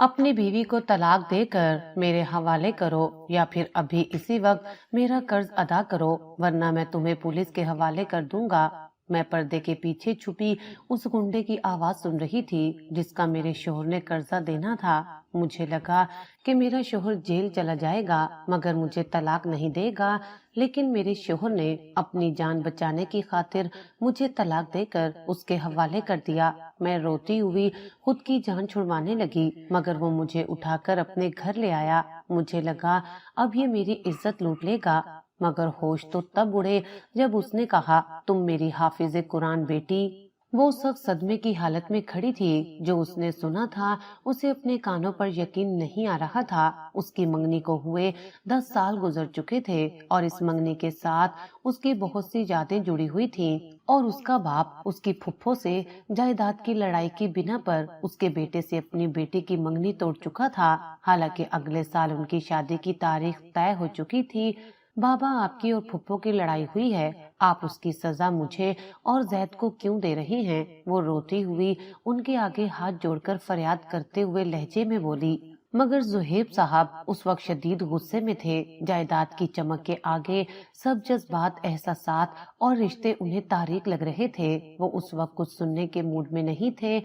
اپنی بیوی کو طلاق دے کر میرے حوالے کرو یا پھر ابھی اسی وقت میرا قرض ادا کرو ورنہ میں تمہیں پولیس کے حوالے کر دوں گا۔ میں پردے کے پیچھے چھپی اس گنڈے کی آواز سن رہی تھی جس کا میرے شوہر نے قرضہ دینا تھا۔ مجھے لگا کہ میرا شوہر جیل چلا جائے گا مگر مجھے طلاق نہیں دے گا، لیکن میرے شوہر نے اپنی جان بچانے کی خاطر مجھے طلاق دے کر اس کے حوالے کر دیا۔ میں روتی ہوئی خود کی جان چھڑوانے لگی مگر وہ مجھے اٹھا کر اپنے گھر لے آیا۔ مجھے لگا اب یہ میری عزت لوٹ لے گا، مگر ہوش تو تب اڑے جب اس نے کہا تم میری حافظ قرآن بیٹی۔ وہ سخت صدمے کی حالت میں کھڑی تھی۔ جو اس نے سنا تھا اسے اپنے کانوں پر یقین نہیں آ رہا تھا۔ اس کی منگنی کو ہوئے 10 سال گزر چکے تھے اور اس منگنی کے ساتھ اس کی بہت سی یادیں جڑی ہوئی تھیں، اور اس کا باپ اس کی پھپھو سے جائیداد کی لڑائی کی بنا پر اس کے بیٹے سے اپنی بیٹی کی منگنی توڑ چکا تھا۔ حالانکہ اگلے سال ان کی شادی کی تاریخ طے ہو چکی تھی۔ بابا آپ کی اور پھپھو کی لڑائی ہوئی ہے، آپ اس کی سزا مجھے اور زید کو کیوں دے رہی ہیں؟ وہ روتی ہوئی ان کے آگے ہاتھ جوڑ کر فریاد کرتے ہوئے لہجے میں بولی۔ مگر زہیب صاحب اس وقت شدید غصے میں تھے۔ جائیداد کی چمک کے آگے سب جذبات، احساسات اور رشتے انہیں تاریک لگ رہے تھے۔ وہ اس وقت کچھ سننے کے موڈ میں نہیں تھے۔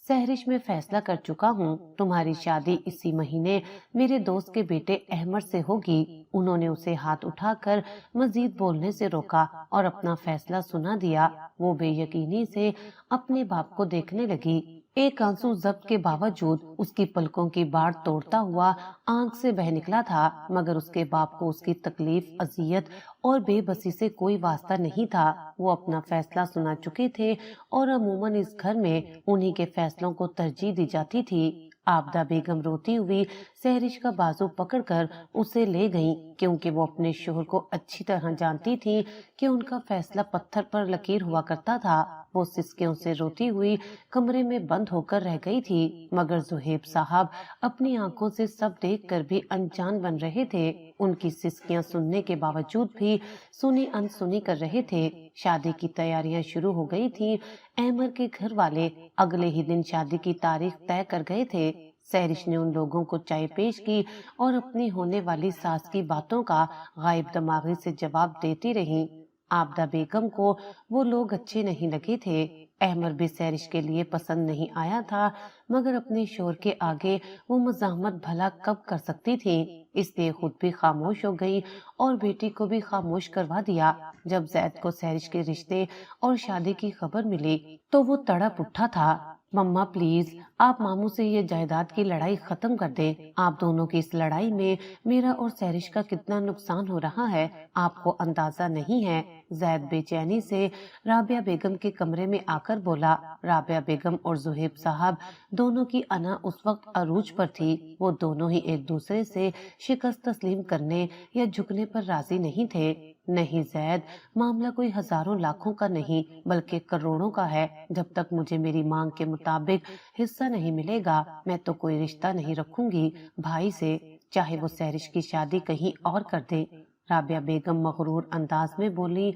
سہرش میں فیصلہ کر چکا ہوں، تمہاری شادی اسی مہینے میرے دوست کے بیٹے احمد سے ہوگی۔ انہوں نے اسے ہاتھ اٹھا کر مزید بولنے سے روکا اور اپنا فیصلہ سنا دیا۔ وہ بے یقینی سے اپنے باپ کو دیکھنے لگی۔ ایک آنسو ضبط کے باوجود اس کی پلکوں کی باڑ توڑتا ہوا آنکھ سے بہہ نکلا تھا، مگر اس کے باپ کو اس کی تکلیف، اذیت اور بے بسی سے کوئی واسطہ نہیں تھا۔ وہ اپنا فیصلہ سنا چکے تھے اور عموماً اس گھر میں انہی کے فیصلوں کو ترجیح دی جاتی تھی۔ آبدہ بیگم روتی ہوئی سہرش کا بازو پکڑ کر اسے لے گئیں، کیونکہ وہ اپنے شوہر کو اچھی طرح جانتی تھی کہ ان کا فیصلہ پتھر پر لکیر ہوا کرتا تھا۔ وہ سسکیوں سے روتی ہوئی کمرے میں بند ہو کر رہ گئی تھی، مگر زہیب صاحب اپنی آنکھوں سے سب دیکھ کر بھی انجان بن رہے تھے۔ ان کی سسکیاں سننے کے باوجود بھی سنی انسنی کر رہے تھے۔ شادی کی تیاریاں شروع ہو گئی تھی۔ احمد کے گھر والے اگلے ہی دن شادی کی تاریخ طے کر گئے تھے۔ سہرش نے ان لوگوں کو چائے پیش کی اور اپنی ہونے والی ساس کی باتوں کا غائب دماغی سے جواب دیتی رہی۔ آبدہ بیگم کو وہ لوگ اچھے نہیں لگے تھے۔ احمد بھی سہرش کے لیے پسند نہیں آیا تھا، مگر اپنے شوہر کے آگے وہ مزاحمت بھلا کب کر سکتی تھی، اس لیے خود بھی خاموش ہو گئی اور بیٹی کو بھی خاموش کروا دیا۔ جب زید کو سہرش کے رشتے اور شادی کی خبر ملی تو وہ تڑپ اٹھا تھا۔ مما پلیز آپ ماموں سے یہ جائیداد کی لڑائی ختم کر دیں۔ آپ دونوں کی اس لڑائی میں میرا اور سہرش کا کتنا نقصان ہو رہا ہے آپ کو اندازہ نہیں ہے۔ زید بے چینی سے رابعہ بیگم کے کمرے میں آ کر بولا۔ رابعہ بیگم اور زہیب صاحب دونوں کی انا اس وقت عروج پر تھی۔ وہ دونوں ہی ایک دوسرے سے شکست تسلیم کرنے یا جھکنے پر راضی نہیں تھے۔ نہیں زید، معاملہ کوئی ہزاروں لاکھوں کا نہیں بلکہ کروڑوں کا ہے۔ جب تک مجھے میری مانگ کے مطابق حصہ نہیں ملے گا میں تو کوئی رشتہ نہیں رکھوں گی بھائی سے، چاہے وہ سہرش کی شادی کہیں اور کر دے۔ رابعہ بیگم مغرور انداز میں بولی،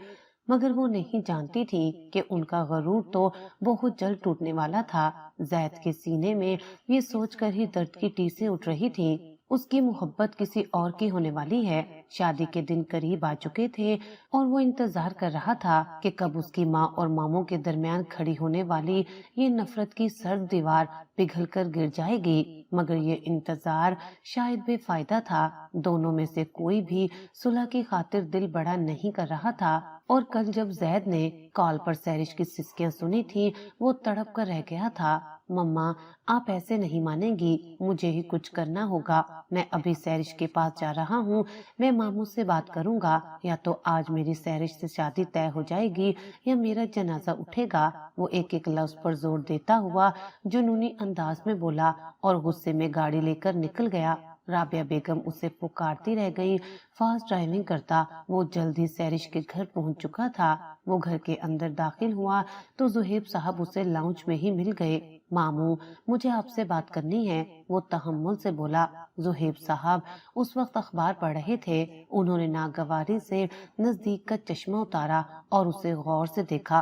مگر وہ نہیں جانتی تھی کہ ان کا غرور تو بہت جلد ٹوٹنے والا تھا۔ زید کے سینے میں یہ سوچ کر ہی درد کی ٹیسیں اٹھ رہی تھیں۔ اس کی محبت کسی اور کی ہونے والی ہے۔ شادی کے دن قریب آ چکے تھے اور وہ انتظار کر رہا تھا کہ کب اس کی ماں اور ماموں کے درمیان کھڑی ہونے والی یہ نفرت کی سرد دیوار پگھل کر گر جائے گی، مگر یہ انتظار شاید بے فائدہ تھا۔ دونوں میں سے کوئی بھی صلح کی خاطر دل بڑا نہیں کر رہا تھا، اور کل جب زید نے کال پر سہرش کی سسکیاں سنی تھی وہ تڑپ کر رہ گیا تھا۔ مما آپ ایسے نہیں مانیں گی، مجھے ہی کچھ کرنا ہوگا۔ میں ابھی سہرش کے پاس جا رہا ہوں، میں ماموں سے بات کروں گا، یا تو آج میری سہرش سے شادی طے ہو جائے گی یا میرا جنازہ اٹھے گا۔ وہ ایک ایک لفظ پر زور دیتا ہوا جنونی انداز میں بولا اور غصے میں گاڑی لے کر نکل گیا۔ رابعہ بیگم اسے پکارتی رہ گئی۔ فاسٹ ڈرائیونگ کرتا وہ جلد ہی سہرش کے گھر پہنچ چکا تھا۔ وہ گھر کے اندر داخل ہوا تو زہیب صاحب اسے لاؤنج میں ہی مل گئے۔ ماموں مجھے آپ سے بات کرنی ہے، وہ تحمل سے بولا۔ زہیب صاحب اس وقت اخبار پڑھ رہے تھے۔ انہوں نے ناگواری سے نزدیک کا چشمہ اتارا اور اسے غور سے دیکھا۔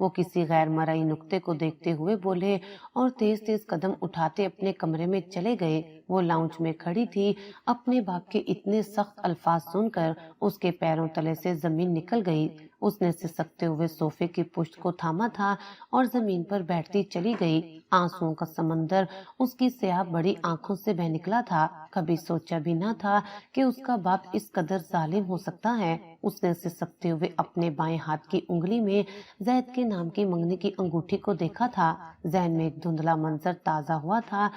وہ کسی غیر مرئی نقطے کو دیکھتے ہوئے بولے اور تیز تیز قدم اٹھاتے اپنے کمرے میں چلے گئے۔ وہ لاؤنج میں کھڑی تھی، اپنے باپ کے اتنے سخت الفاظ سن کر اس کے پیروں تلے سے زمین نکل گئی۔ اس نے سسکتے ہوئے صوفے کی پشت کو تھاما تھا اور زمین پر بیٹھتی چلی گئی۔ آنسوؤں کا سمندر اس کی سیاہ بڑی آنکھوں سے بہہ نکلا تھا۔ کبھی سوچا بھی نہ تھا کہ اس کا باپ اس قدر ظالم ہو سکتا ہے۔ اس نے سسکتے ہوئے اپنے بائیں ہاتھ کی انگلی میں زید کے نام کی منگنی کی انگوٹھی کو دیکھا تھا۔ ذہن میں ایک دھندلا منظر تازہ ہوا تھا۔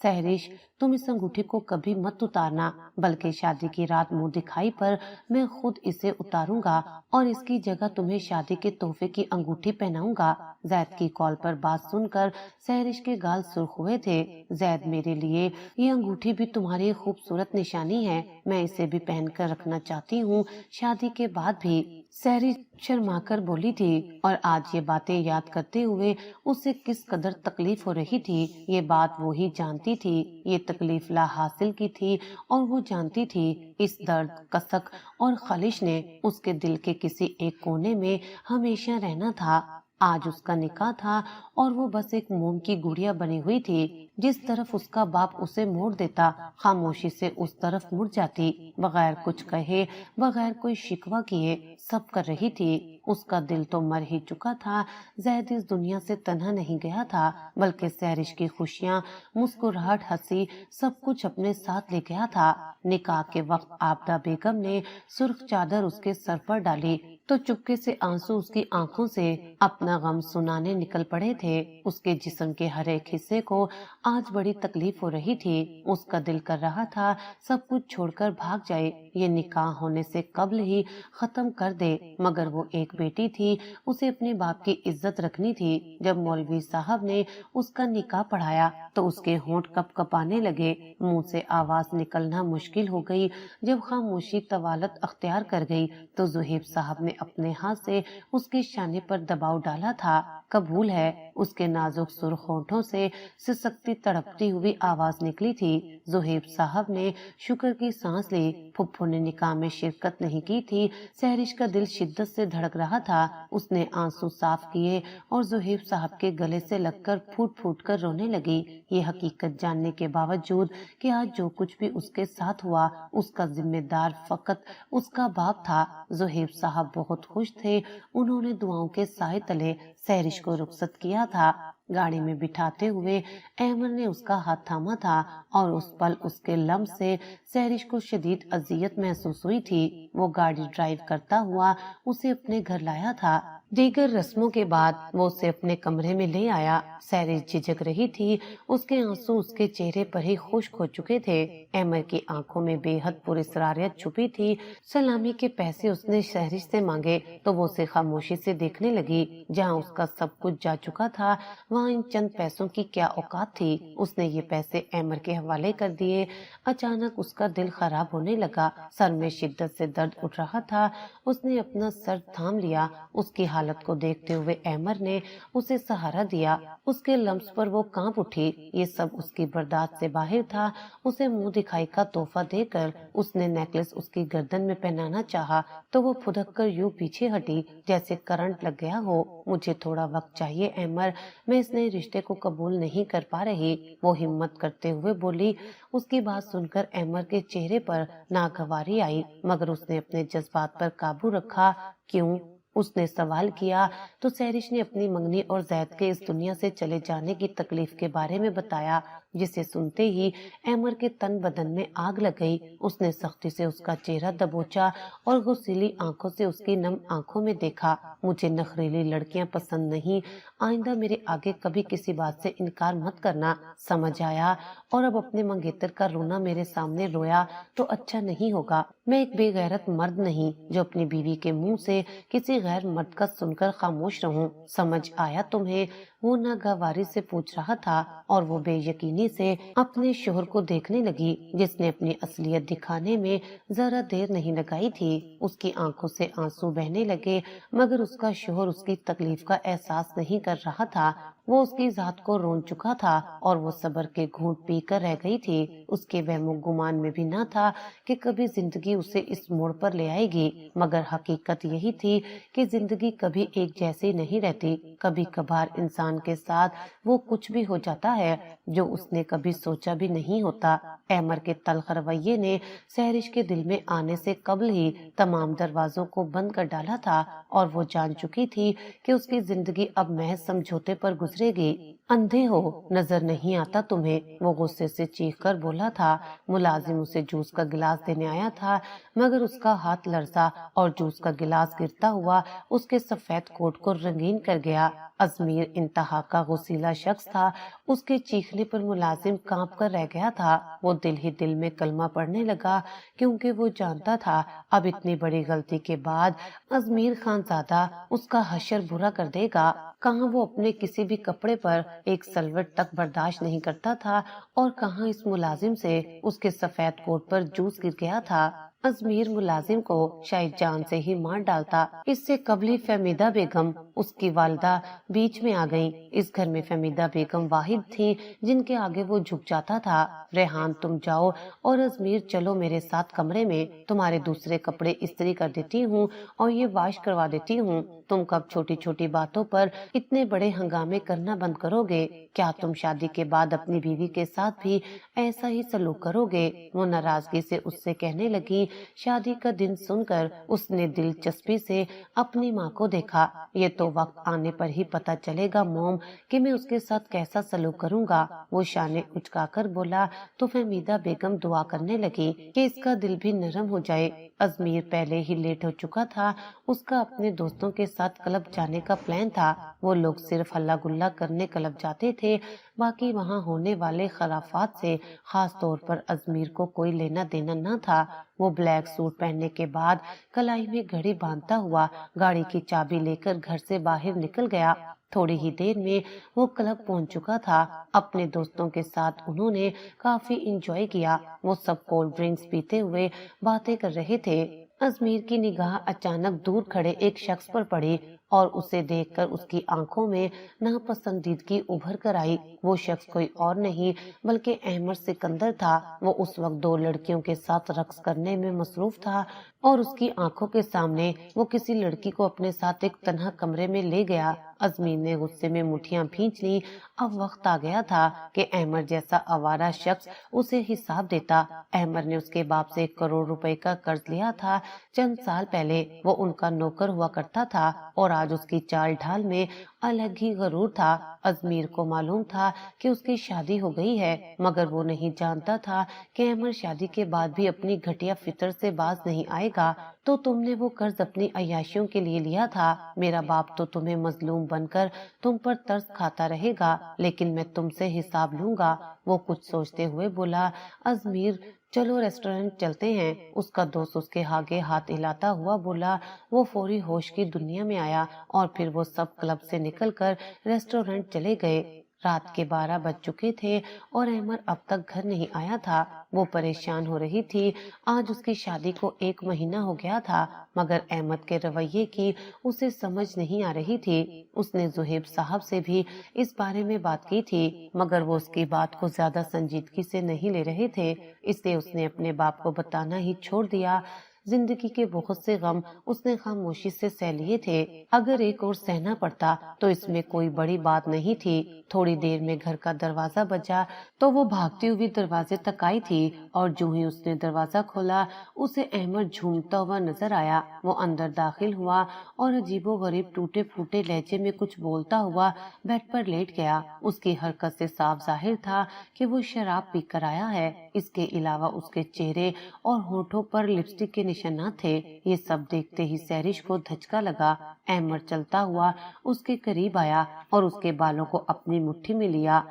سہرش، تم اس انگوٹھی کو کبھی مت اتارنا، بلکہ شادی کی رات منہ دکھائی پر میں خود اسے اتاروں گا اور اس کی جگہ تمہیں شادی کے تحفے کی انگوٹھی پہناؤں گا۔ زید کی کال پر بات سن کر سہرش کے گال سرخ ہوئے تھے۔ زید، میرے لیے یہ انگوٹھی بھی تمہاری خوبصورت نشانی ہے، میں اسے بھی پہن کر رکھنا چاہتی ہوں، شادی کے بعد بھی۔ سہرش شرما کر بولی تھی اور آج یہ باتیں یاد کرتے ہوئے اسے کس قدر تکلیف ہو رہی تھی یہ بات وہی جانتی تھی۔ یہ تکلیف لا حاصل کی تھی اور وہ جانتی تھی اس درد، کسک اور خلش نے اس کے دل کے کسی ایک کونے میں ہمیشہ رہنا تھا۔ آج اس کا نکاح تھا اور وہ بس ایک موم کی گڑیا بنی ہوئی تھی۔ جس طرف اس کا باپ اسے موڑ دیتا، خاموشی سے اس طرف مڑ جاتی، بغیر کچھ کہے، بغیر کوئی شکوہ کیے سب کر رہی تھی۔ اس کا دل تو مر ہی چکا تھا۔ زید اس دنیا سے تنہا نہیں گیا تھا، بلکہ سہرش کی خوشیاں، مسکراہٹ، ہنسی، سب کچھ اپنے ساتھ لے گیا تھا۔ نکاح کے وقت عابدہ بیگم نے سرخ چادر اس کے سر پر ڈالی تو چپکے سے آنسو اس کی آنکھوں سے اپنا غم سنانے نکل پڑے تھے۔ اس کے جسم کے ہر ایک حصے کو آج بڑی تکلیف ہو رہی تھی۔ اس کا دل کر رہا تھا سب کچھ چھوڑ کر بھاگ جائے، یہ نکاح ہونے سے قبل ہی ختم کر دے، مگر وہ ایک بیٹی تھی، اسے اپنے باپ کی عزت رکھنی تھی۔ جب مولوی صاحب نے اس کا نکاح پڑھایا تو اس کے ہونٹ کپ کپانے لگے، منہ سے آواز نکلنا مشکل ہو گئی۔ جب خاموشی طوالت اختیار کر گئی تو زہیب صاحب نے اپنے ہاتھ سے اس کے شانے پر دباؤ ڈالا تھا۔ قبول ہے، اس کے نازک سرخ ہونٹوں سے سسکتی تڑپتی ہوئی آواز نکلی تھی۔ زہیب صاحب نے شکر کی سانس لی۔ پھپھو نے نکاح میں شرکت نہیں کی تھی۔ سہرش کا دل شدت سے دھڑک رہا تھا۔ اس نے آنسو صاف کیے اور زہیب صاحب کے گلے سے لگ کر پھوٹ پھوٹ کر رونے لگی۔ یہ حقیقت جاننے کے باوجود کہ آج جو کچھ بھی اس کے ساتھ ہوا اس کا ذمہ دار فقط اس کا باپ تھا۔ زہیب صاحب بہت خوش تھے۔ انہوں نے دعاؤں کے سائے تلے سہرش کو رخصت کیا تھا۔ گاڑی میں بٹھاتے ہوئے احمد نے اس کا ہاتھ تھاما تھا اور اس پل اس کے لمس سے سہرش کو شدید اذیت محسوس ہوئی تھی۔ وہ گاڑی ڈرائیو کرتا ہوا اسے اپنے گھر لایا تھا۔ دیگر رسموں کے بعد وہ اسے اپنے کمرے میں لے آیا۔ سہرش جھجک رہی تھی، اس کے آنسو اس کے چہرے پر ہی خشک ہو چکے تھے۔ احمد کی آنکھوں میں بے حد پراسراریت چھپی تھی۔ سلامی کے پیسے اس نے سہرش سے مانگے تو وہ اسے خاموشی سے دیکھنے لگی۔ جہاں اس کا سب کچھ جا چکا تھا وہاں ان چند پیسوں کی کیا اوقات تھی۔ اس نے یہ پیسے احمد کے حوالے کر دیے۔ اچانک اس کا دل خراب ہونے لگا، سر میں شدت سے درد اٹھ رہا تھا۔ اس نے اپنا سر تھام لیا۔ اس کی حالت کو دیکھتے ہوئے احمد نے اسے سہارا دیا۔ اس کے لمس پر وہ کانپ اٹھی۔ یہ سب اس کی برداشت سے باہر تھا۔ اسے منہ دکھائی کا تحفہ دے کر اس نے نیکلس اس کی گردن میں پہنانا چاہا تو وہ پھدک کر یوں پیچھے ہٹی جیسے کرنٹ لگ گیا ہو۔ مجھے تھوڑا وقت چاہیے احمد، میں اس نئے رشتے کو قبول نہیں کر پا رہی، وہ ہمت کرتے ہوئے بولی۔ اس کی بات سن کر احمد کے چہرے پر ناگواری آئی، مگر اس نے اپنے جذبات پر قابو رکھا۔ کیوں؟ اس نے سوال کیا تو سہرش نے اپنی منگنی اور زید کے اس دنیا سے چلے جانے کی تکلیف کے بارے میں بتایا، جسے سنتے ہی احمد کے تن بدن میں آگ لگ گئی۔ اس نے سختی سے اس کا چہرہ دبوچا اور غصیلی آنکھوں سے اس کی نم آنکھوں میں دیکھا۔ مجھے نخریلی لڑکیاں پسند نہیں، آئندہ میرے آگے کبھی کسی بات سے انکار مت کرنا، سمجھ آیا؟ اور اب اپنے منگیتر کا رونا میرے سامنے رویا تو اچھا نہیں ہوگا۔ میں ایک بے غیرت مرد نہیں جو اپنی بیوی کے منہ سے کسی غیر مرد کا سن کر خاموش رہوں، سمجھ آیا تمہیں؟ وہ ناگواری سے پوچھ رہا تھا اور وہ بے یقینی بدبینی سے اپنے شوہر کو دیکھنے لگی، جس نے اپنی اصلیت دکھانے میں ذرا دیر نہیں لگائی تھی۔ اس کی آنکھوں سے آنسو بہنے لگے، مگر اس کا شوہر اس کی تکلیف کا احساس نہیں کر رہا تھا۔ وہ اس کی ذات کو رون چکا تھا اور وہ صبر کے گھونٹ پی کر رہ گئی تھی۔ اس کے وہم و گمان میں بھی نہ تھا کہ کبھی زندگی اسے اس موڑ پر لے آئے گی، مگر حقیقت یہی تھی کہ زندگی کبھی ایک جیسی نہیں رہتی۔ کبھی کبھار انسان کے ساتھ وہ کچھ بھی ہو جاتا ہے جو اس نے کبھی سوچا بھی نہیں ہوتا۔ احمد کے تلخ رویے نے سہرش کے دل میں آنے سے قبل ہی تمام دروازوں کو بند کر ڈالا تھا اور وہ جان چکی تھی کہ اس کی زندگی اب محض سمجھوتے پر گزرے گی۔ اندھے ہو، نظر نہیں آتا تمہیں، وہ غصے سے چیخ کر بولا تھا۔ ملازم اسے جوس کا گلاس دینے آیا تھا، مگر اس کا ہاتھ لرزا اور جوس کا گلاس گرتا ہوا اس کے سفید کوٹ کو رنگین کر گیا۔ ازمیر انتہا کا غصیلا شخص تھا۔ اس کے چیخنے پر ملازم کانپ کر رہ گیا تھا۔ وہ دل ہی دل میں کلمہ پڑھنے لگا، کیونکہ وہ جانتا تھا اب اتنی بڑی غلطی کے بعد ازمیر خان زادہ اس کا حشر برا کر دے گا۔ کہاں وہ اپنے کسی بھی کپڑے پر ایک سلوٹ تک برداشت نہیں کرتا تھا اور کہاں اس ملازم سے اس کے سفید کوٹ پر جوس گر گیا تھا۔ ازمیر ملازم کو شاید جان سے ہی مار ڈالتا۔ اس سے قبل ہی فہمیدہ بیگم، اس کی والدہ، بیچ میں آ گئیں۔ اس گھر میں فہمیدہ بیگم واحد تھی جن کے آگے وہ جھک جاتا تھا۔ ریحان تم جاؤ اور ازمیر چلو میرے ساتھ کمرے میں، تمہارے دوسرے کپڑے استری کر دیتی ہوں اور یہ واش کروا دیتی ہوں۔ تم کب چھوٹی چھوٹی باتوں پر اتنے بڑے ہنگامے کرنا بند کرو گے؟ کیا تم شادی کے بعد اپنی بیوی کے ساتھ بھی ایسا ہی سلوک کرو گے؟ وہ ناراضگی سے اس سے کہنے لگی۔ شادی کا دن سن کر اس نے دلچسپی سے اپنی ماں کو دیکھا۔ یہ تو وقت آنے پر ہی پتا چلے گا موم کہ میں اس کے ساتھ کیسا سلوک کروں گا۔ وہ شانے اچکا کر بولا تو فہمیدہ بیگم دعا کرنے لگی کہ اس کا دل بھی نرم ہو جائے۔ ازمیر پہلے ہی لیٹ ہو چکا تھا۔ اس کا اپنے دوستوں کے ساتھ کلب جانے کا پلان تھا۔ وہ لوگ صرف ہلا گلا کرنے کلب جاتے تھے، باقی وہاں ہونے والے خرافات سے خاص طور پر ازمیر کو کوئی لینا دینا نہ تھا۔ وہ بلیک سوٹ پہننے کے بعد کلائی میں گھڑی باندھتا ہوا گاڑی کی چابی لے کر گھر سے باہر نکل گیا۔ تھوڑی ہی دیر میں وہ کلب پہنچ چکا تھا۔ اپنے دوستوں کے ساتھ انہوں نے کافی انجوائے کیا۔ وہ سب کولڈ ڈرنکس پیتے ہوئے باتیں کر رہے تھے۔ ازمیر کی نگاہ اچانک دور کھڑے ایک شخص پر پڑی اور اسے دیکھ کر اس کی آنکھوں میں ناپسندیدگی ابھر کر آئی۔ وہ شخص کوئی اور نہیں بلکہ احمد سکندر تھا۔ وہ اس وقت دو لڑکیوں کے ساتھ رقص کرنے میں مصروف تھا اور اس کی آنکھوں کے سامنے وہ کسی لڑکی کو اپنے ساتھ ایک تنہا کمرے میں لے گیا۔ ازمیر نے غصے میں مٹھیاں بھینچ لی۔ اب وقت آ گیا تھا کہ احمد جیسا آوارہ شخص اسے حساب دیتا۔ احمد نے اس کے باپ سے 1 کروڑ روپے کا قرض لیا تھا چند سال پہلے۔ وہ ان کا نوکر ہوا کرتا تھا اور آج اس کی چال ڈھال میں الگ ہی غرور تھا۔ ازمیر کو معلوم تھا کہ اس کی شادی ہو گئی ہے، مگر وہ نہیں جانتا تھا کہ احمد شادی کے بعد بھی اپنی گھٹیا فطر سے باز نہیں آئے گا۔ تو تم نے وہ قرض اپنی عیاشیوں کے لیے لیا تھا۔ میرا باپ تو تمہیں مظلوم بن کر تم پر ترس کھاتا رہے گا، لیکن میں تم سے حساب لوں گا۔ وہ کچھ سوچتے ہوئے بولا، ازمیر چلو ریسٹورنٹ چلتے ہیں۔ اس کا دوست اس کے آگے ہاتھ ہلاتا ہوا بولا۔ وہ فوری ہوش کی دنیا میں آیا اور پھر وہ سب کلب سے نکل کر ریسٹورنٹ چلے گئے۔ رات کے 12 بج چکے تھے اور احمد اب تک گھر نہیں آیا تھا۔ وہ پریشان ہو رہی تھی۔ آج اس کی شادی کو 1 مہینہ ہو گیا تھا، مگر احمد کے رویے کی اسے سمجھ نہیں آ رہی تھی۔ اس نے زہیب صاحب سے بھی اس بارے میں بات کی تھی، مگر وہ اس کی بات کو زیادہ سنجیدگی سے نہیں لے رہے تھے، اس لیے اس نے اپنے باپ کو بتانا ہی چھوڑ دیا۔ زندگی کے بہت سے غم اس نے خاموشی سے سہ لیے تھے۔ اگر ایک اور سہنا پڑتا تو اس میں کوئی بڑی بات نہیں تھی۔ تھوڑی دیر میں گھر کا دروازہ بجا تو وہ بھاگتی ہوئی دروازے تک آئی تھی اور جو ہی اس نے دروازہ کھولا اسے احمد جھومتا ہوا نظر آیا۔ وہ اندر داخل ہوا اور عجیب و غریب ٹوٹے پھوٹے لہجے میں کچھ بولتا ہوا بیڈ پر لیٹ گیا۔ اس کی حرکت سے صاف ظاہر تھا کہ وہ شراب پی کر آیا ہے۔ اس کے علاوہ اس کے چہرے اور ہونٹوں پر لپسٹک کے نشانات تھے۔ یہ سب دیکھتے ہی سہرش کو دھچکا لگا۔ احمد چلتا ہوا اس کے قریب آیا اور اس کے بالوں کو اپنی مٹھی میں لیا۔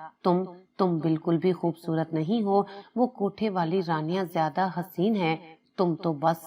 تم بالکل بھی خوبصورت نہیں ہو۔ وہ کوٹھے والی رانیاں زیادہ حسین ہیں، تم تو بس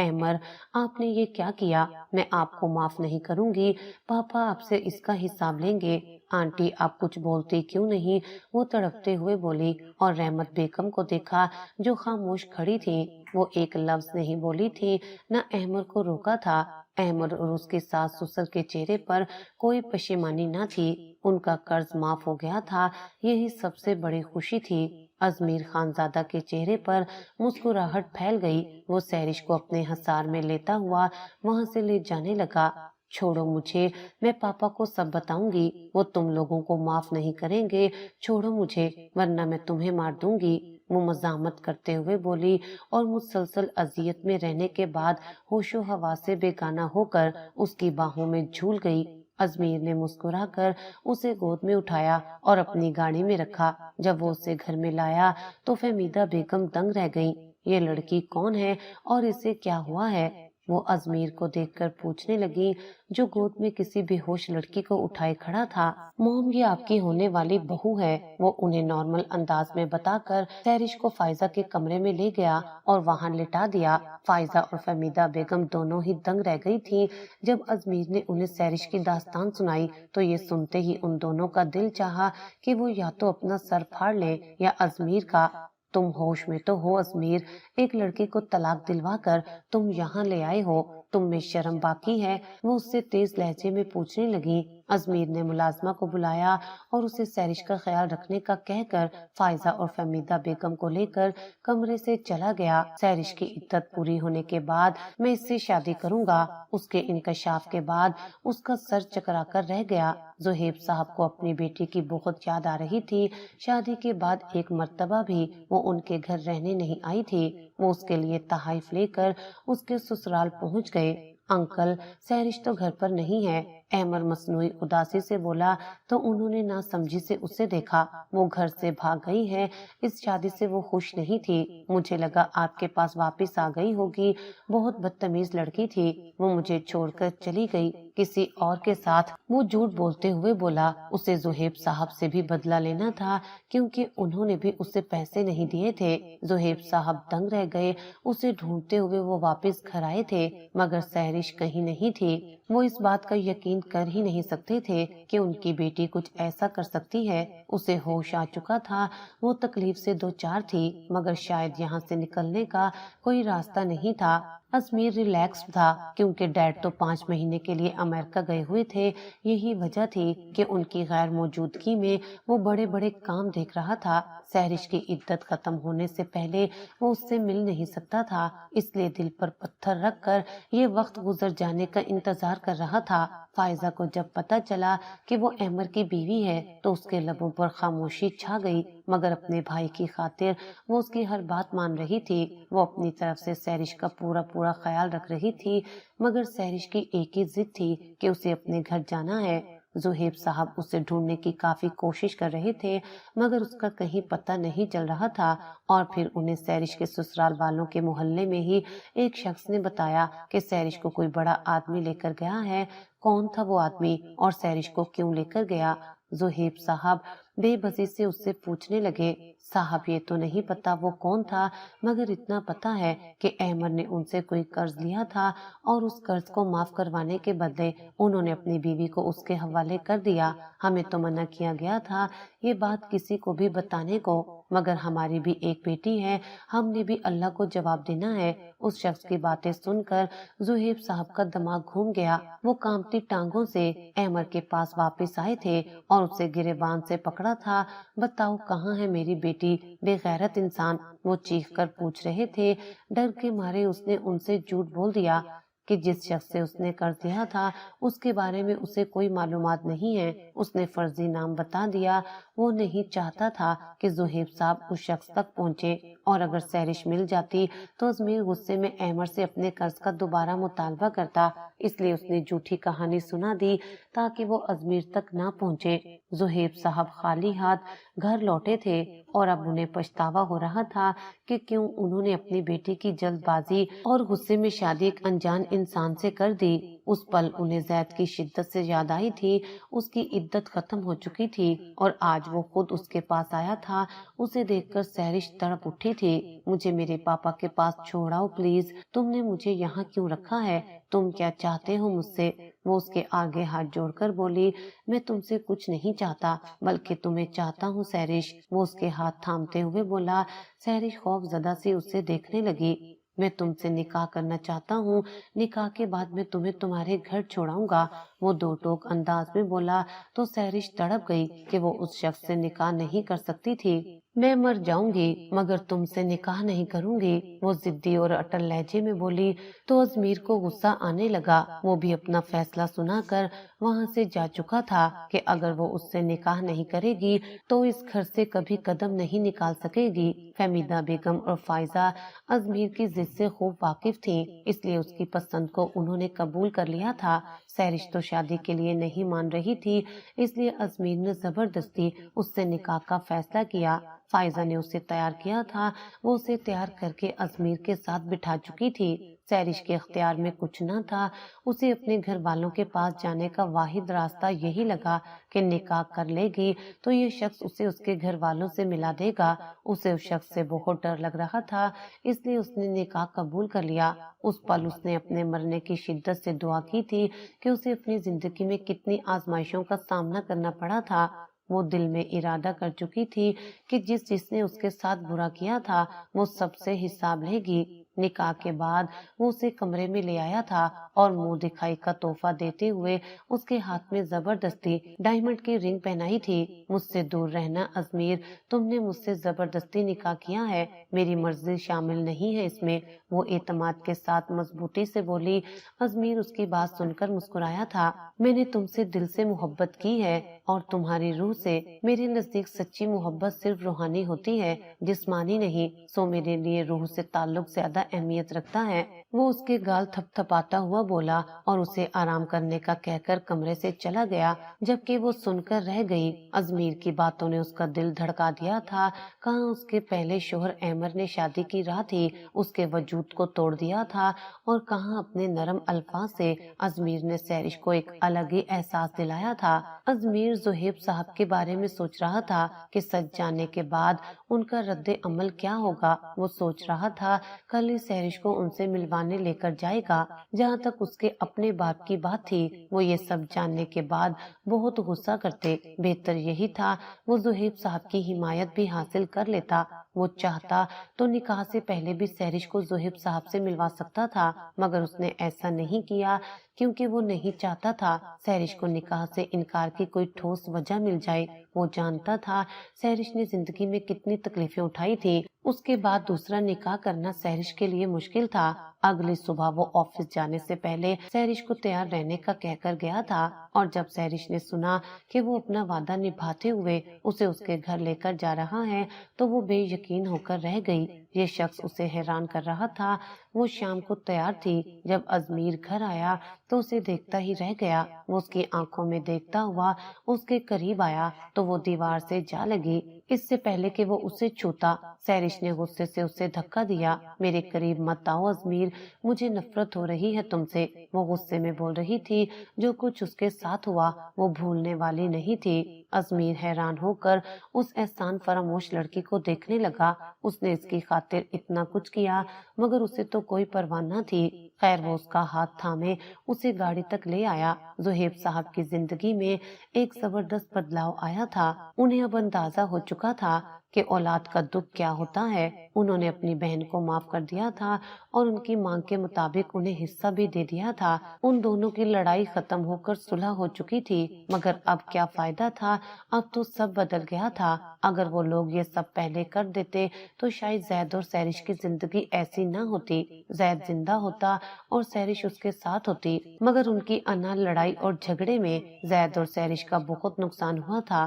احمر آپ نے یہ کیا کیا؟ میں آپ کو معاف نہیں کروں گی، پاپا آپ سے اس کا حساب لیں گے۔ آنٹی آپ کچھ بولتی کیوں نہیں؟ وہ تڑپتے ہوئے بولی اور رحمت بیگم کو دیکھا جو خاموش کھڑی تھی۔ وہ ایک لفظ نہیں بولی تھی، نہ احمر کو روکا تھا۔ احمر اور اس کے ساس سسر کے چہرے پر کوئی پشیمانی نہ تھی، ان کا قرض معاف ہو گیا تھا، یہی سب سے بڑی خوشی تھی۔ ازمیر خانزادہ کے چہرے پر مسکراہٹ پھیل گئی، وہ سہرش کو اپنے حصار میں لیتا ہوا وہاں سے لے جانے لگا۔ چھوڑو مجھے، میں پاپا کو سب بتاؤں گی، وہ تم لوگوں کو معاف نہیں کریں گے، چھوڑو مجھے ورنہ میں تمہیں مار دوں گی، وہ مزاحمت کرتے ہوئے بولی اور مسلسل اذیت میں رہنے کے بعد ہوش و حواس سے بیگانہ ہو کر اس کی باہوں میں جھول گئی۔ ازمیر نے مسکرا کر اسے گود میں اٹھایا اور اپنی گاڑی میں رکھا۔ جب وہ اسے گھر میں لایا تو فہمیدہ بیگم دنگ رہ گئی۔ یہ لڑکی کون ہے اور اسے کیا ہوا ہے؟ وہ ازمیر کو دیکھ کر پوچھنے لگی جو گود میں کسی بے ہوش لڑکی کو اٹھائے کھڑا تھا۔ موم یہ آپ کی ہونے والی بہو ہے، وہ انہیں نارمل انداز میں بتا کر سہرش کو فائزہ کے کمرے میں لے گیا اور وہاں لٹا دیا۔ فائزہ اور فہمیدہ بیگم دونوں ہی دنگ رہ گئی تھی۔ جب ازمیر نے انہیں سہرش کی داستان سنائی تو یہ سنتے ہی ان دونوں کا دل چاہا کہ وہ یا تو اپنا سر پھاڑ لیں یا ازمیر کا۔ تم ہوش میں تو ہو ازمیر، ایک لڑکی کو طلاق دلوا کر تم یہاں لے آئے ہو، تم میں شرم باقی ہے؟ وہ اس سے تیز لہجے میں پوچھنے لگی۔ ازمیر نے ملازمہ کو بلایا اور اسے سہرش کا خیال رکھنے کا کہہ کر فائزہ اور فہمیدہ بیگم کو لے کر کمرے سے چلا گیا۔ سہرش کی عدت پوری ہونے کے بعد میں اس سے شادی کروں گا۔ اس کے انکشاف کے بعد اس کا سر چکرا کر رہ گیا۔ زہیب صاحب کو اپنی بیٹی کی بہت یاد آ رہی تھی۔ شادی کے بعد ایک مرتبہ بھی وہ ان کے گھر رہنے نہیں آئی تھی۔ وہ اس کے لیے تحائف لے کر اس کے سسرال پہنچ گئے۔ انکل، سہرش تو گھر پر نہیں ہے، احمر مصنوعی اداسی سے بولا تو انہوں نے نہ سمجھی سے اسے دیکھا۔ وہ گھر سے بھاگ گئی ہے، اس شادی سے وہ خوش نہیں تھی، مجھے لگا آپ کے پاس واپس آ گئی ہوگی، بہت بدتمیز لڑکی تھی، وہ مجھے چھوڑ کر چلی گئی کسی اور کے ساتھ۔ وہ جھوٹ بولتے ہوئے بولا اسے زہیب صاحب سے بھی بدلہ لینا تھا کیونکہ انہوں نے بھی اسے پیسے نہیں دیے تھے۔ زہیب صاحب دنگ رہ گئے، اسے ڈھونڈتے ہوئے وہ واپس گھر آئے تھے مگر سہرش کہیں نہیں تھی۔ وہ اس بات کا یقین کر ہی نہیں سکتے تھے کہ ان کی بیٹی کچھ ایسا کر سکتی ہے۔ اسے ہوش آ چکا تھا، وہ تکلیف سے دوچار تھی مگر شاید یہاں سے نکلنے کا کوئی راستہ نہیں تھا۔ ازمیر ریلیکسڈ تھا کیونکہ ڈیڈ تو 5 مہینے کے لیے امریکہ گئے ہوئے تھے، یہی وجہ تھی کہ ان کی غیر موجودگی میں وہ بڑے بڑے کام دیکھ رہا تھا۔ سہرش کی عدت ختم ہونے سے پہلے وہ اس سے مل نہیں سکتا تھا، اس لیے دل پر پتھر رکھ کر یہ وقت گزر جانے کا انتظار کر رہا تھا۔ فائزہ کو جب پتہ چلا کہ وہ احمر کی بیوی ہے تو اس کے لبوں پر خاموشی چھا گئی مگر اپنے بھائی کی خاطر وہ اس کی ہر بات مان رہی تھی۔ وہ اپنی طرف سے سہرش کا پورا خیال رکھ رہی تھی مگر سہرش کی ایک ہی ضد تھی کہ اسے اپنے گھر جانا ہے۔ زہیب صاحب اسے ڈھونڈنے کی کافی کوشش کر رہے تھے مگر اس کا کہیں پتہ نہیں چل رہا تھا، اور پھر انہیں سہرش کے سسرال والوں کے محلے میں ہی ایک شخص نے بتایا کہ سہرش کو کوئی بڑا آدمی لے کر گیا ہے۔ کون تھا وہ آدمی اور سہرش کو کیوں لے کر گیا؟ زہیب صاحب بے بسی سے اس سے پوچھنے لگے۔ صاحب یہ تو نہیں پتا وہ کون تھا مگر اتنا پتا ہے کہ احمد نے ان سے کوئی قرض لیا تھا اور اس قرض کو معاف کروانے کے بدلے انہوں نے اپنی بیوی کو اس کے حوالے کر دیا۔ ہمیں تو منع کیا گیا تھا یہ بات کسی کو بھی بتانے کو مگر ہماری بھی ایک بیٹی ہے، ہم نے بھی اللہ کو جواب دینا ہے۔ اس شخص کی باتیں سن کر زہیب صاحب کا دماغ گھوم گیا۔ وہ کانپتی ٹانگوں سے احمد کے پاس واپس آئے تھے اور اسے گریبان سے پکڑا تھا۔ بتاؤ کہاں ہے میری بیٹی، بے غیرت انسان، وہ چیخ کر پوچھ رہے تھے۔ ڈر کے مارے اس نے ان سے جھوٹ بول دیا کہ جس شخص سے اس نے قرض لیا تھا اس کے بارے میں اسے کوئی معلومات نہیں ہے۔ اس نے فرضی نام بتا دیا۔ وہ نہیں چاہتا تھا کہ زہیب صاحب اس شخص تک پہنچے اور اگر سہرش مل جاتی تو ازمیر غصے میں احمد سے اپنے قرض کا دوبارہ مطالبہ کرتا، اس لیے اس نے جھوٹی کہانی سنا دی تاکہ وہ ازمیر تک نہ پہنچے۔ زہیب صاحب خالی ہاتھ گھر لوٹے تھے اور اب انہیں پچھتاوا ہو رہا تھا کہ کیوں انہوں نے اپنی بیٹی کی جلد بازی اور غصے میں شادی ایک انجان انسان سے کر دی۔ اس پل انہیں زید کی شدت سے یاد آئی تھی۔ اس کی عدت ختم ہو چکی تھی اور آج وہ خود اس کے پاس آیا تھا۔ اسے دیکھ کر سہرش تڑپ اٹھی تھی۔ مجھے میرے پاپا کے پاس چھوڑاؤ پلیز، تم نے مجھے یہاں کیوں رکھا ہے؟ تم کیا چاہتے ہو مجھ سے؟ وہ اس کے آگے ہاتھ جوڑ کر بولی، میں تم سے کچھ نہیں چاہتا بلکہ تمہیں چاہتا ہوں سہرش۔ وہ اس کے ہاتھ تھامتے ہوئے بولا۔ سہرش خوف زدہ سی اسے دیکھنے لگی۔ میں تم سے نکاح کرنا چاہتا ہوں، نکاح کے بعد میں تمہیں تمہارے گھر چھوڑاؤں گا، وہ دو ٹوک انداز میں بولا تو سہرش تڑپ گئی کہ وہ اس شخص سے نکاح نہیں کر سکتی تھی۔ میں مر جاؤں گی مگر تم سے نکاح نہیں کروں گی، وہ ضدی اور اٹل لہجے میں بولی تو ازمیر کو غصہ آنے لگا۔ وہ بھی اپنا فیصلہ سنا کر وہاں سے جا چکا تھا کہ اگر وہ اس سے نکاح نہیں کرے گی تو اس گھر سے کبھی قدم نہیں نکال سکے گی۔ فہمیدہ بیگم اور فائزہ ازمیر کی ضد سے خوب واقف تھیں، اس لیے اس کی پسند کو انہوں نے قبول کر لیا تھا۔ سہرش تو شادی کے لیے نہیں مان رہی تھی، اس لیے ازمیر نے زبردستی اس سے نکاح کا فیصلہ کیا۔ فائزہ نے اسے تیار کیا تھا، وہ اسے تیار کر کے ازمیر کے ساتھ بٹھا چکی تھی۔ سہرش کے اختیار میں کچھ نہ تھا، اسے اپنے گھر والوں کے پاس جانے کا واحد راستہ یہی لگا کہ نکاح کر لے گی تو یہ شخص اسے اس کے گھر والوں سے ملا دے گا۔ اسے اس شخص سے بہت ڈر لگ رہا تھا، اس لیے اس نے نکاح قبول کر لیا۔ اس پل اس نے اپنے مرنے کی شدت سے دعا کی تھی کہ اسے اپنی زندگی میں کتنی آزمائشوں کا سامنا کرنا پڑا تھا۔ وہ دل میں ارادہ کر چکی تھی کہ جس نے اس کے ساتھ برا کیا تھا وہ سب سے حساب لے گی۔ نکاح کے بعد وہ اسے کمرے میں لے آیا تھا اور منہ دکھائی کا تحفہ دیتے ہوئے اس کے ہاتھ میں زبردستی ڈائمنڈ کی رنگ پہنائی تھی۔ مجھ سے دور رہنا ازمیر، تم نے مجھ سے زبردستی نکاح کیا ہے، میری مرضی شامل نہیں ہے اس میں، وہ اعتماد کے ساتھ مضبوطی سے بولی۔ ازمیر اس کی بات سن کر مسکرایا تھا۔ میں نے تم سے دل سے محبت کی ہے اور تمہاری روح سے۔ میرے نزدیک سچی محبت صرف روحانی ہوتی ہے، جسمانی نہیں، سو میرے لیے روح سے تعلق زیادہ اہمیت رکھتا ہے۔ وہ اس کے گال تھپ تھپاتا ہوا بولا اور اسے آرام کرنے کا کہہ کر کمرے سے چلا گیا، جبکہ وہ سن کر رہ گئی۔ ازمیر کی باتوں نے اس کا دل دھڑکا دیا تھا۔ کہاں اس کے پہلے شوہر احمد نے شادی کی راہ تھی اس کے وجود کو توڑ دیا تھا، اور کہاں اپنے نرم الفاظ سے ازمیر نے سہرش کو ایک الگ ہی احساس دلایا تھا۔ ازمیر زہیب صاحب کے بارے میں سوچ رہا تھا کہ سچ جاننے کے بعد ان کا رد عمل کیا ہوگا۔ وہ سوچ رہا تھا کل ہی سہرش کو ان سے ملوانے لے کر جائے گا۔ جہاں تک اس کے اپنے باپ کی بات تھی، وہ یہ سب جاننے کے بعد بہت غصہ کرتے۔ بہتر یہی تھا وہ زہیب صاحب کی حمایت بھی حاصل کر لیتا۔ وہ چاہتا تو نکاح سے پہلے بھی سہرش کو زہیب صاحب سے ملوا سکتا تھا، مگر اس نے ایسا نہیں کیا کیونکہ وہ نہیں چاہتا تھا سہرش کو نکاح سے انکار کی کوئی ٹھوس وجہ مل جائے۔ وہ جانتا تھا سہرش نے زندگی میں کتنی تکلیفیں اٹھائی تھی، اس کے بعد دوسرا نکاح کرنا سہرش کے لیے مشکل تھا۔ اگلی صبح وہ آفس جانے سے پہلے سہرش کو تیار رہنے کا کہہ کر گیا تھا، اور جب سہرش نے سنا کہ وہ اپنا وعدہ نبھاتے ہوئے اسے اس کے گھر لے کر جا رہا ہے تو وہ بے یقین ہو کر رہ گئی۔ یہ شخص اسے حیران کر رہا تھا۔ وہ شام کو تیار تھی، جب ازمیر گھر آیا تو اسے دیکھتا ہی رہ گیا۔ وہ اس کی آنکھوں میں دیکھتا ہوا اس کے قریب آیا تو وہ دیوار سے جا لگی، اس سے پہلے کہ وہ اسے چھوتا۔ سہرش نے غصے سے اسے دھکا دیا۔ میرے قریب مت آؤ ازمیر، مجھے نفرت ہو رہی ہے تم سے، وہ غصے میں بول رہی تھی۔ جو کچھ اس کے ساتھ ہوا وہ بھولنے والی نہیں تھی۔ ازمیر حیران ہو کر اس احسان فراموش لڑکی کو دیکھنے لگا۔ اس نے اس کی خاطر اتنا کچھ کیا مگر اسے تو کوئی پرواہ نہ تھی۔ خیر وہ اس کا ہاتھ تھامے اسے گاڑی تک لے آیا۔ زہیب صاحب کی زندگی میں ایک زبردست بدلاؤ آیا تھا۔ انہیں اب اندازہ ہو چکا تھا کہ اولاد کا دکھ کیا ہوتا ہے۔ انہوں نے اپنی بہن کو معاف کر دیا تھا اور ان کی مانگ کے مطابق انہیں حصہ بھی دے دیا تھا۔ ان دونوں کی لڑائی ختم ہو کر صلح ہو چکی تھی، مگر اب کیا فائدہ تھا، اب تو سب بدل گیا تھا۔ اگر وہ لوگ یہ سب پہلے کر دیتے تو شاید زید اور سہرش کی زندگی ایسی نہ ہوتی۔ زید زندہ ہوتا اور سہرش اس کے ساتھ ہوتی، مگر ان کی انا لڑائی اور جھگڑے میں زید اور سہرش کا بہت نقصان ہوا تھا۔